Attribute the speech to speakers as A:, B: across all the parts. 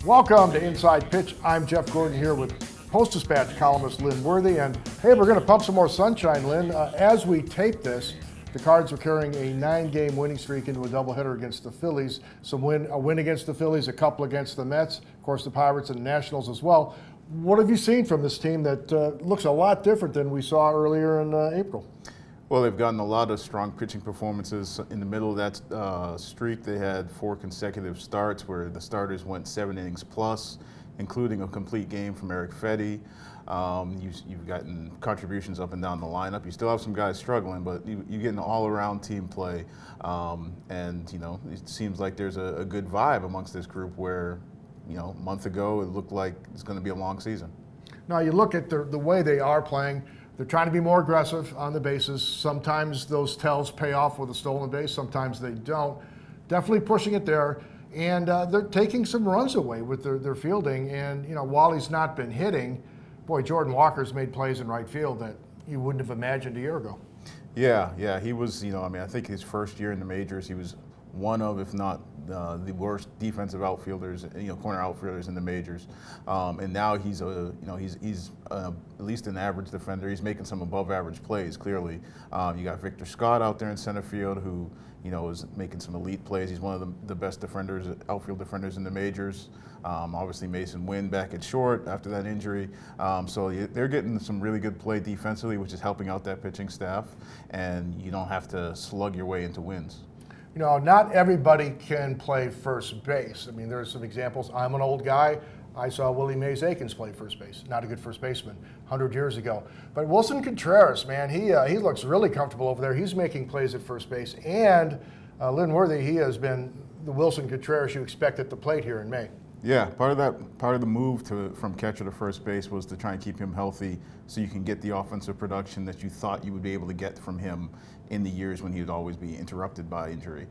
A: Welcome to Inside Pitch. I'm Jeff Gordon here with Post-Dispatch columnist Lynn Worthy. And hey, we're going to pump some more sunshine, Lynn. As we tape this, the Cards are carrying a 9-game winning streak into a doubleheader against the Phillies. A win against the Phillies, a couple against the Mets, of course the Pirates and the Nationals as well. What have you seen from this team that looks a lot different than we saw earlier in April?
B: Well, they've gotten a lot of strong pitching performances. In the middle of that streak, they had 4 consecutive starts where the starters went 7 innings plus, including a complete game from Eric Fedde. You've gotten contributions up and down the lineup. You still have some guys struggling, but you get an all-around team play. And, it seems like there's a good vibe amongst this group where, a month ago it looked like it's going to be a long season.
A: Now, you look at the way they are playing. They're trying to be more aggressive on the bases. Sometimes those tells pay off with a stolen base. Sometimes they don't. Definitely pushing it there. And they're taking some runs away with their fielding. And, while he's not been hitting, boy, Jordan Walker's made plays in right field that you wouldn't have imagined a year ago.
B: Yeah, he was, I think his first year in the majors, he was one of, if not the worst defensive outfielders, corner outfielders in the majors. And now he's at least an average defender. He's making some above average plays, clearly. You got Victor Scott out there in center field who, is making some elite plays. He's one of the best defenders, outfield defenders in the majors. Obviously Mason Wynn back at short after that injury. So they're getting some really good play defensively, which is helping out that pitching staff. And you don't have to slug your way into wins.
A: Not everybody can play first base. I mean, there's some examples. I'm an old guy. I saw Willie Mays Aikens play first base. Not a good first baseman 100 years ago. But Willson Contreras, man, he looks really comfortable over there. He's making plays at first base. And Lynn Worthy, he has been the Willson Contreras you expect at the plate here in May.
B: Yeah, part of the move from catcher to first base was to try and keep him healthy so you can get the offensive production that you thought you would be able to get from him in the years when he would always be interrupted by injury.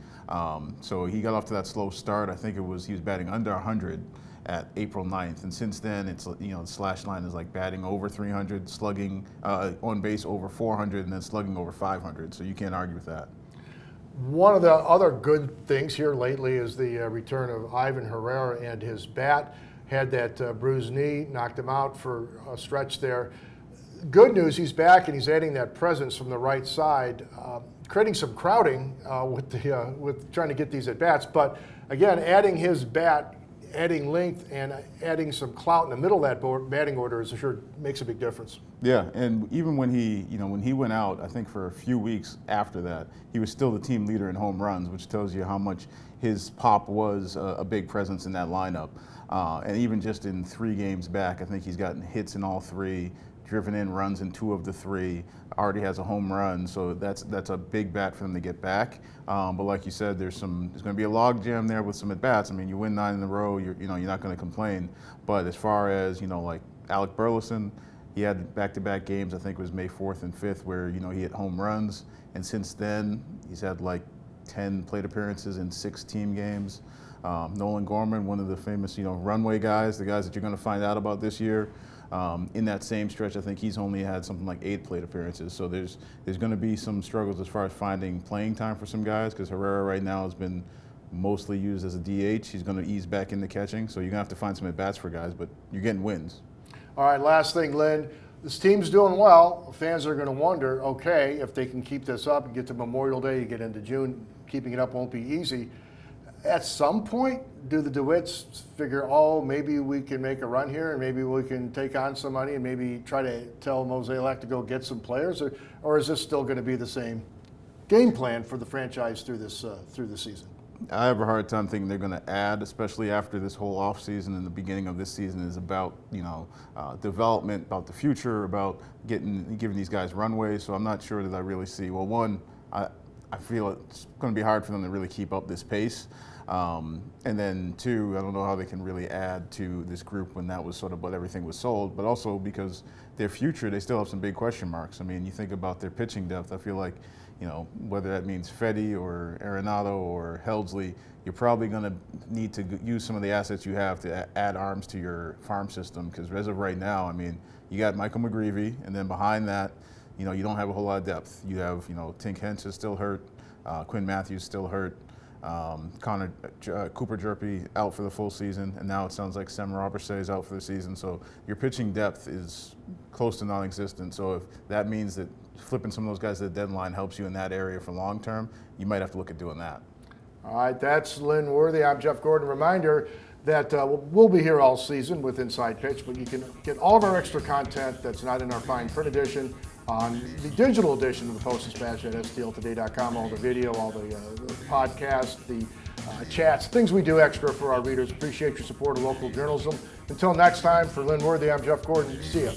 B: So he got off to that slow start. I think he was batting under 100 at April 9th, and since then it's the slash line is like batting over 300, slugging on base over 400, and then slugging over 500. So you can't argue with that.
A: One of the other good things here lately is the return of Ivan Herrera and his bat. Had that bruised knee, knocked him out for a stretch there. Good news, he's back and he's adding that presence from the right side, creating some crowding with trying to get these at bats. But again, adding his bat, adding length and adding some clout in the middle of that batting order sure makes a big difference.
B: Yeah, and even when he went out, I think for a few weeks after that, he was still the team leader in home runs, which tells you how much his pop was a big presence in that lineup. And even just in 3 games back, I think he's gotten hits in all 3, driven in runs in 2 of the 3, already has a home run, so that's a big bat for them to get back. But like you said, there's going to be a log jam there with some at bats. I mean, you win 9 in a row, you're not going to complain. But as far as like Alec Burleson, he had back-to-back games. I think it was May 4th and 5th where he hit home runs, and since then he's had like 10 plate appearances in 6 team games. Nolan Gorman, one of the famous runway guys, the guys that you're going to find out about this year. In that same stretch, I think he's only had something like 8 plate appearances. So there's going to be some struggles as far as finding playing time for some guys, because Herrera right now has been mostly used as a DH. He's going to ease back into catching, so you're going to have to find some at-bats for guys, but you're getting wins.
A: All right, last thing, Lynn. This team's doing well. Fans are going to wonder, okay, if they can keep this up and get to Memorial Day, you get into June, keeping it up won't be easy. At some point, do the DeWitts figure, maybe we can make a run here and maybe we can take on some money and maybe try to tell Mozeliak to go get some players? Or is this still going to be the same game plan for the franchise through the season?
B: I have a hard time thinking they're going to add, especially after this whole offseason and the beginning of this season is about, development, about the future, about giving these guys runways. So I'm not sure that I really see. Well, one, I feel it's going to be hard for them to really keep up this pace. And then 2, I don't know how they can really add to this group when that was sort of what everything was sold, but also because their future, they still have some big question marks. I mean, you think about their pitching depth, I feel like, whether that means Fedde or Arenado or Helsley, you're probably going to need to use some of the assets you have to add arms to your farm system, because as of right now, I mean, you got Michael McGreevy, and then behind that, you don't have a whole lot of depth. You have, Tink Hence is still hurt, Quinn Matthews still hurt. Cooper Jerpy out for the full season, and now it sounds like Sam Robertset is out for the season. So your pitching depth is close to non-existent. So if that means that flipping some of those guys to the deadline helps you in that area for long term, you might have to look at doing that.
A: All right, that's Lynn Worthy. I'm Jeff Gordon. Reminder that we'll be here all season with Inside Pitch, but you can get all of our extra content that's not in our fine print edition on the digital edition of the Post-Dispatch at stltoday.com. All the video, all the podcasts, the chats, things we do extra for our readers. Appreciate your support of local journalism. Until next time, for Lynn Worthy, I'm Jeff Gordon. See ya.